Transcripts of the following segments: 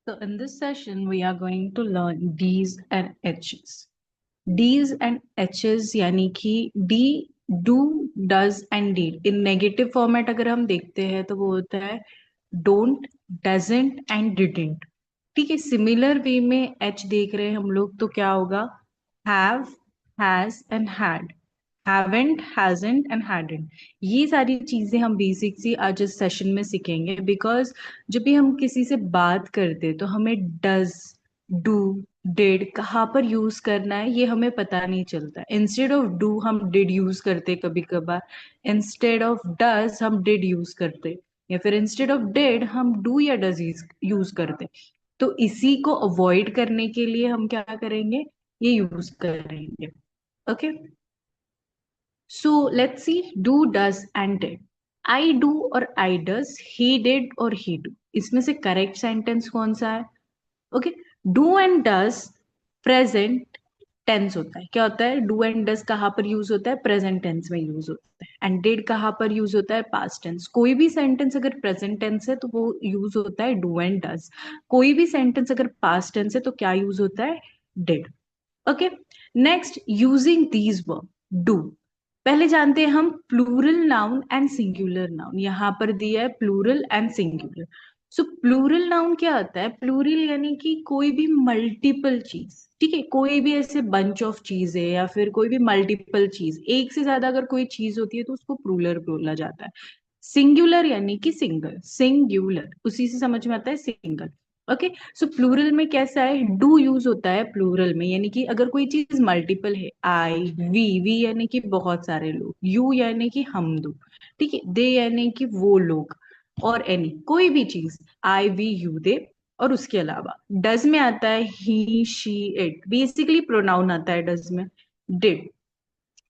So in this session, we are going to learn D's and H's. D's and H's यानी कि D, do, does and did. In negative format अगर हम देखते हैं तो वो होता है don't, doesn't and didn't. ठीक है, सिमिलर वे में H देख रहे हैं हम लोग तो क्या होगा have, has and had. haven't, hasn't and hadn't. ये सारी चीजें हम बेसिक सी आज इस सेशन में सीखेंगे बिकॉज जब भी हम किसी से बात करते तो हमें डज, डू, डिड कहाँ पर यूज करना है ये हमें पता नहीं चलता. इंस्टेड ऑफ डू हम डिड यूज करते कभी कभार, इंस्टेड ऑफ डज हम डिड यूज करते, या फिर इंस्टेड ऑफ डिड हम डू या डज यूज करते. तो इसी को अवॉइड करने के लिए हम क्या करेंगे, ये यूज करेंगे. Okay, so let's see do, does and did. I do और I does, he did और he do. इसमें से करेक्ट सेंटेंस कौन सा है? Okay, do and does present tense होता है. क्या होता है? डू एंड डज कहाँ पर यूज होता है? प्रेजेंट टेंस में यूज होता है. एंड डिड कहाँ पर यूज होता है? Past tense. कोई भी सेंटेंस अगर प्रेजेंट टेंस है तो वो यूज होता है डू एंड डज. कोई भी सेंटेंस अगर पास्ट टेंस है तो क्या यूज होता है? Did. Okay, next using these verb do. पहले जानते हैं हम plural noun and singular noun. यहां पर दिया है plural and singular. So plural noun क्या होता है? प्लूरल यानी कि कोई भी मल्टीपल चीज. ठीक है, कोई भी ऐसे बंच ऑफ चीज है या फिर कोई भी मल्टीपल चीज, एक से ज्यादा अगर कोई चीज होती है तो उसको प्लूरल बोला जाता है. सिंगुलर यानी कि सिंगल, सिंगुलर उसी से समझ में आता है सिंगल. ओके, सो प्लूरल में कैसा है? डू यूज होता है प्लूरल में, यानी कि अगर कोई चीज मल्टीपल है, आई, वी यानी कि बहुत सारे लोग, यू यानी कि हम दो, ठीक है, दे यानी कि वो लोग, और एनी कोई भी चीज, आई, वी, यू, दे. और उसके अलावा डज में आता है ही, शी, इट. बेसिकली प्रोनाउन आता है डज में. Did,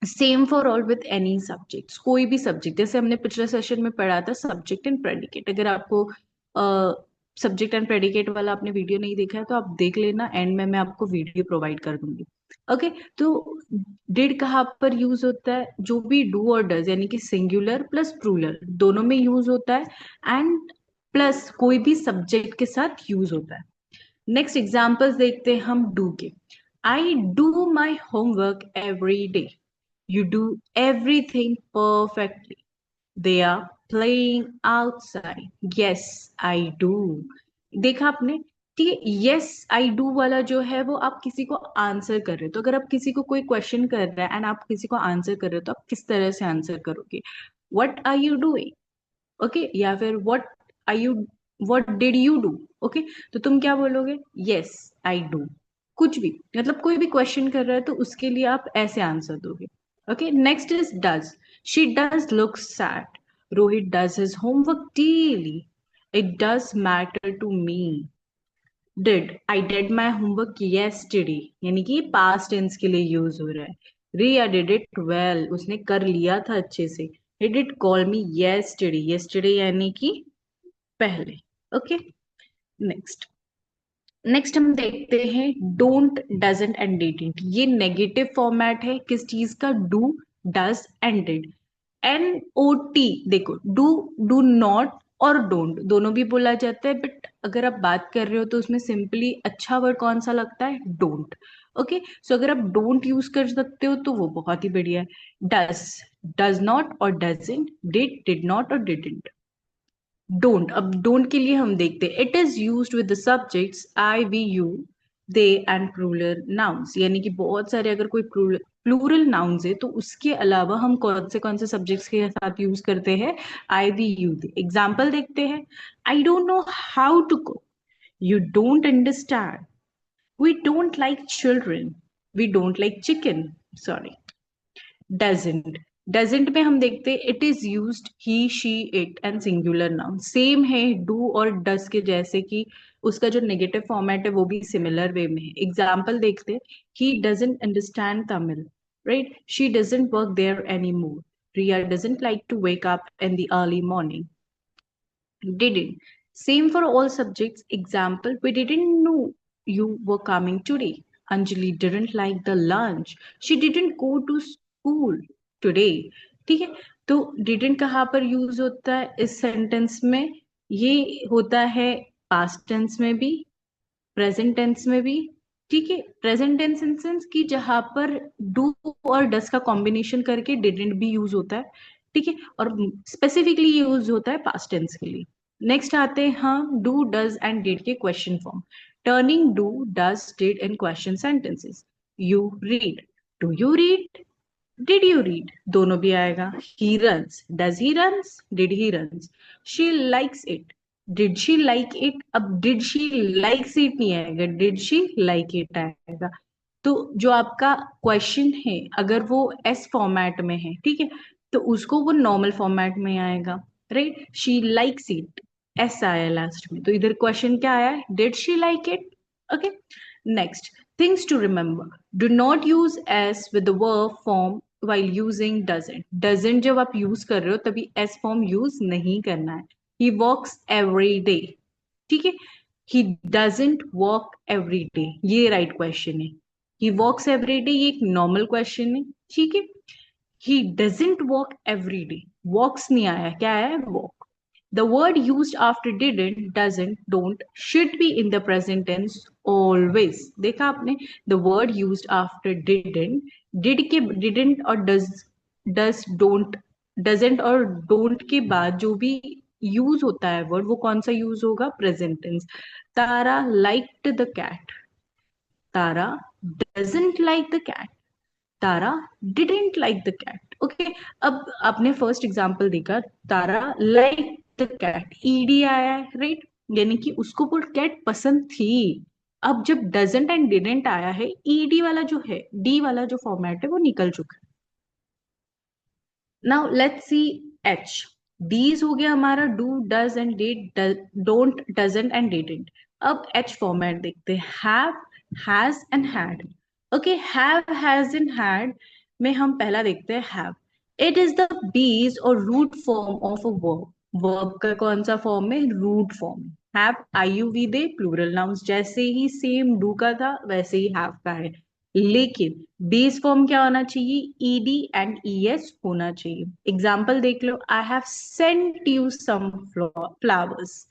same for all with any subjects. कोई भी सब्जेक्ट, जैसे हमने पिछले सेशन में पढ़ा था सब्जेक्ट एंड प्रेडिकेट. अगर आपको सब्जेक्ट एंड प्रेडिकेट वाला आपने वीडियो नहीं देखा है तो आप देख लेना, एंड में मैं आपको वीडियो प्रोवाइड कर दूंगी. ओके, तो डिड कहाँ पर यूज होता है? जो भी डू और डज यानी कि सिंगुलर प्लस प्लूरल दोनों में यूज होता है, एंड प्लस कोई भी सब्जेक्ट के साथ यूज होता है. नेक्स्ट एग्जाम्पल्स देखते हैं हम डू के. I do my homework every day. You do everything perfectly. They are playing outside. Yes, I do. देखा आपने? ठीक है, यस आई डू वाला जो है वो आप किसी को आंसर कर रहे हो. तो अगर आप किसी को कोई क्वेश्चन कर रहे हैं एंड आप किसी को आंसर कर रहे हो तो आप किस तरह से आंसर करोगे? What are you doing? Okay, या फिर are you what did you do? Okay, तो तुम क्या बोलोगे? Yes I do. कुछ भी, मतलब कोई भी क्वेश्चन कर रहा है तो उसके लिए आप ऐसे आंसर दोगे. Okay, next is does. She does look sad. Rohit does his homework daily. It does matter to me. Did, I did my homework yesterday, यानी कि पास्ट टेंस के लिए यूज हो रहा है. रिया डिड इट वेल, उसने कर लिया था अच्छे से. He did call me yesterday, yesterday यानी कि पहले. Okay, next. नेक्स्ट हम देखते हैं डोंट, डजंट एंड डिडंट. ये नेगेटिव फॉर्मेट है किस चीज का? Do, does and did. NOT देखो, डू, डू नॉट और डोंट दोनों भी बोला जाता है, बट अगर आप बात कर रहे हो तो उसमें सिंपली अच्छा वर्ड कौन सा लगता है? डोंट. ओके, सो अगर आप डोंट यूज कर सकते हो तो वो बहुत ही बढ़िया है. डज, डज नॉट और डजंट. डिड, डिड नॉट और डिडंट. डोंट, अब डोंट के लिए हम देखते हैं it is used with the subjects I, we, you, they and plural nouns. यानी कि बहुत सारे अगर कोई प्लूरल नाउन्स है तो उसके अलावा हम कौन से सब्जेक्ट्स के साथ यूज करते हैं? I, we, you, they. Example देखते हैं. I don't know how to cook. You don't understand. We don't like children. We don't like chicken. Sorry. Doesn't, doesn't में हम देखते हैं it is used he, she, it and singular noun. Same है do और does के जैसे कि उसका जो नेगेटिव फॉर्मेट है वो भी सिमिलर वे में है. एग्जाम्पल देखते हैं. He doesn't understand Tamil. Right, she doesn't work there any more. Riya doesn't like to wake up in the early morning. Didn't, same for all subjects. Example, we didn't know you were coming today. Anjali didn't like the lunch. She didn't go to school today. ठीक है, तो didn't कहाँ पर use होता है इस sentence में? ये होता है पास्ट टेंस में भी, प्रेजेंट टेंस में भी, ठीक है। प्रेजेंट टेंस इन सेंस कि जहां पर डू और डस का कॉम्बिनेशन करके डिडंट भी यूज होता है, ठीक है, और स्पेसिफिकली यूज होता है पास्ट टेंस के लिए। नेक्स्ट आते हैं हम डू डज एंड डिड के question form. Turning do does did in question sentences. You read, do you read, did you read, दोनों भी आएगा। He runs, does he runs, did he runs. She likes it, did she like it. अब did she likes it नहीं आएगा, did she like it आएगा। तो जो आपका क्वेश्चन है अगर वो एस फॉर्मेट में है, ठीक है, तो उसको वो नॉर्मल फॉर्मेट में आएगा, right. She likes it, S आया लास्ट में, तो इधर क्वेश्चन क्या आया है, did she like it. Okay, next, things to remember. Do not use S with the verb form while using doesn't। doesn't जब आप यूज कर रहे हो तभी एस फॉर्म यूज नहीं करना है। he walks every day, ठीक है। he doesn't walk every day, ये राइट क्वेश्चन है। he walks every day ये एक नॉर्मल क्वेश्चन है, ठीक है। he doesn't walk every day, walks नहीं आया, क्या आया है, walk। the word used after didn't, doesn't, don't should be in the present tense always। देखा आपने, the word used after didn't, did के didn't और does don't, doesn't और don't के बाद जो भी यूज होता है वर्ड वो कौन सा यूज होगा, present tense. Tara liked the cat, Tara doesn't like the cat, Tara didn't like the cat. Okay, अब आपने फर्स्ट एग्जांपल देखा, Tara like the cat, ED आया है, राइट, यानी कि उसको वो कैट पसंद थी। अब जब डजंट एंड डिडेंट आया है, ईडी वाला जो है, डी वाला जो फॉर्मेट है वो निकल चुका है। Now let's see H. D's हो गया हमारा do does and did, don't doesn't and didn't. अब एच फॉर्मेट देखते हैं, have, has and had. Okay, have, has and had में हम पहला देखते हैं have. It is the base और root form of a verb. Verb का कौन सा फॉर्म है, root form. Have I you we they plural nouns, जैसे ही सेम डू का था वैसे ही हैव का है, लेकिन बेस फॉर्म क्या होना चाहिए, ईडी एंड ईएस होना चाहिए। एग्जाम्पल देख लो, I have sent you some flowers,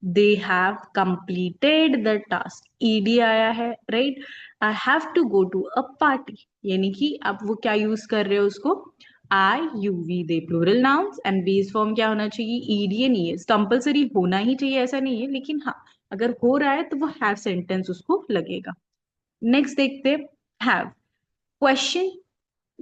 they have completed the task, ED आया है, right. I have to go to a party, यानी कि अब वो क्या यूज कर रहे हो उसको, I you we they plural nouns, and base form क्या होना चाहिए, ईडी एंड ईएस। कंपल्सरी होना ही चाहिए ऐसा नहीं है, लेकिन हाँ अगर हो रहा है तो वो हैव सेंटेंस उसको लगेगा। नेक्स्ट देखते have. Question,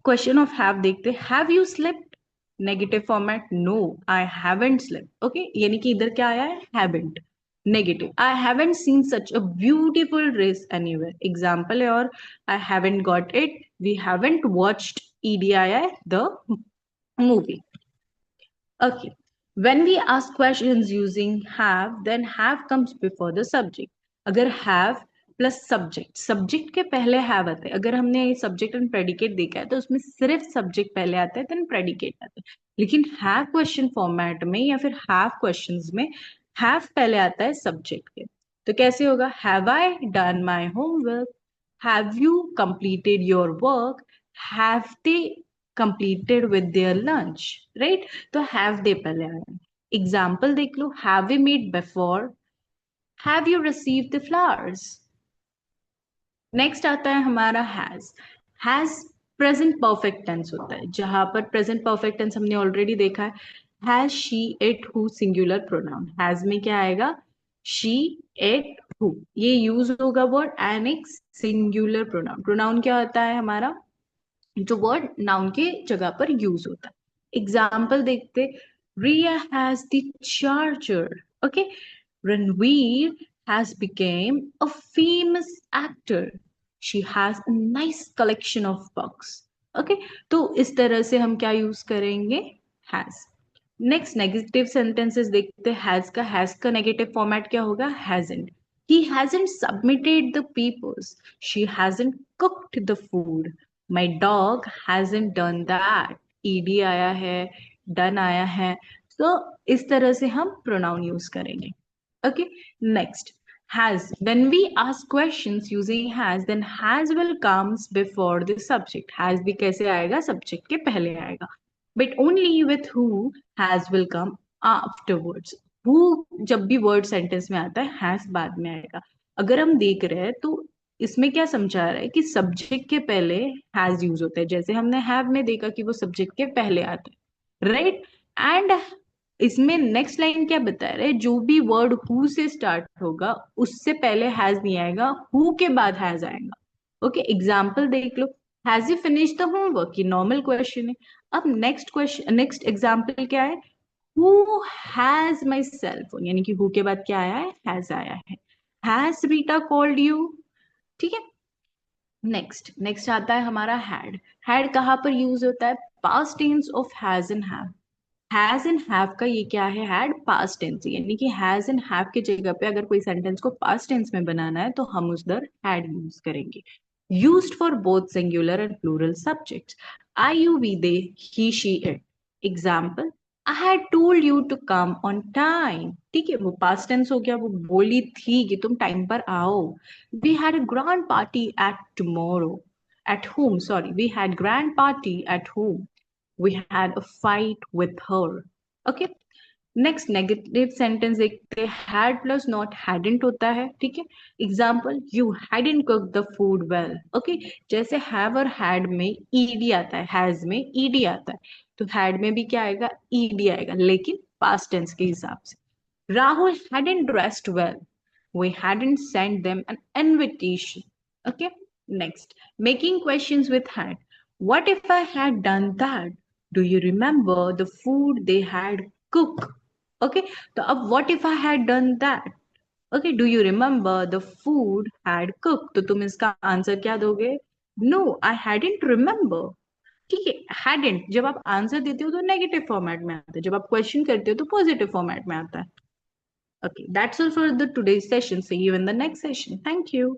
question of have देखते, have you slept, negative format, no I haven't slept. Okay, यानी कि इधर क्या आया है, haven't. Negative, I haven't seen such a beautiful dress anywhere, example है। और I haven't got it, we haven't watched, ED आया है, the movie. Okay. When we ask questions using have, then have comes before the subject. अगर have plus subject, subject के पहले have आते हैं। अगर हमने सब्जेक्ट एंड प्रेडिकेट देखा है तो उसमें सिर्फ सब्जेक्ट पहले आता है देन प्रेडिकेट आते हैं। लेकिन have क्वेश्चन फॉर्मेट में या फिर have क्वेश्चंस में have पहले आता है सब्जेक्ट के। तो कैसे होगा, have I done my homework, have you completed your work, have they completed with their lunch, right। तो have they पहले आया। एग्जाम्पल देख लो, have we met before, have you received the flowers। Next आता है हमारा has. Has present perfect tense होता है, जहां पर प्रेजेंट परफेक्ट टेंस हमने ऑलरेडी देखा है, has she it who singular pronoun. Has में क्या आएगा, शी इट हु, ये यूज होगा वर्ड एंड एक सिंगुलर प्रोनाउन। प्रोनाउन क्या होता है हमारा, जो वर्ड नाउन के जगह पर यूज होता है। एग्जाम्पल देखते, Riya has the charger. Okay, Ranveer has become a famous actor, she has a nice collection of books। Okay, तो इस तरह से हम क्या यूज करेंगे, has। नेक्स्ट नेगेटिव सेंटेंसेस देखते हैं, हैज का नेगेटिव फॉर्मेट क्या होगा, hasn't। he hasn't submitted the papers, she hasn't cooked the food, my dog hasn't done that, ed आया है, done आया है। तो इस तरह से हम प्रोनाउन यूज करेंगे। Okay, next, has। When we ask questions using has, then has will comes before the subject। has भी कैसे आएगा, subject के पहले आएगा। But only with who, has will come afterwards। who जब भी word sentence में आता है, has बाद में आएगा। अगर हम देख रहे हैं तो इसमें क्या समझा रहा है कि सब्जेक्ट के पहले हैज यूज होता है, जैसे हमने हैव में देखा कि वो सब्जेक्ट के पहले आता है, राइट। एंड इसमें नेक्स्ट लाइन क्या बता रहा है, जो भी वर्ड हु से स्टार्ट होगा उससे पहले हैज नहीं आएगा, हु के बाद हैज आएगा। ओके, एग्जाम्पल देख लो, has you finish the homework, ये नॉर्मल क्वेश्चन है। अब नेक्स्ट क्वेश्चन, नेक्स्ट एग्जाम्पल क्या है, who has my cell phone, यानी कि हु के बाद क्या आया है, हैज आया है। हैज रीटा कॉल्ड यू, ठीक है। नेक्स्ट नेक्स्ट आता है हमारा हैड। हैड कहाँ पर यूज होता है, past tense of has and have. Has and have का ये क्या है, हैड पास्ट टेंस, यानी कि हैज एंड हैव की जगह पे अगर कोई सेंटेंस को पास्ट टेंस में बनाना है तो हम उधर हैड यूज करेंगे। Used for both singular and plural subjects, I you we they he she it. Example, I had told you to come on time, ठीक है, वो पास्ट टेंस हो गया, वो बोली थी कि तुम टाइम पर आओ। We had a grand party at tomorrow, at home, sorry, we had grand party at home. We had a fight with her. Okay, next negative sentence देखते हैं, हैड प्लस नॉट हैडंट होता है, ठीक है। Example, you hadn't cook the food well. Okay, जैसे have और had में ED आता है, हैज में ईडी आता है, तो हैड में भी क्या आएगा, ईडी आएगा, लेकिन पास्ट टेंस के हिसाब से। Rahul hadn't dressed well. We hadn't sent them an invitation. Okay, next, making questions with had. What if I had done that? Do you remember the food they had cooked? Okay, so what if I had done that? Okay, do you remember the food had cooked? तो तुम इसका answer क्या दोगे? No, I hadn't remember. ठीक है, hadn't जब आप answer देते हो तो नेगेटिव फॉर्मेट में आता है, जब आप क्वेश्चन करते हो तो पॉजिटिव फॉर्मेट में आता है। Okay, that's all for the today's session. See you in the next session. Thank you.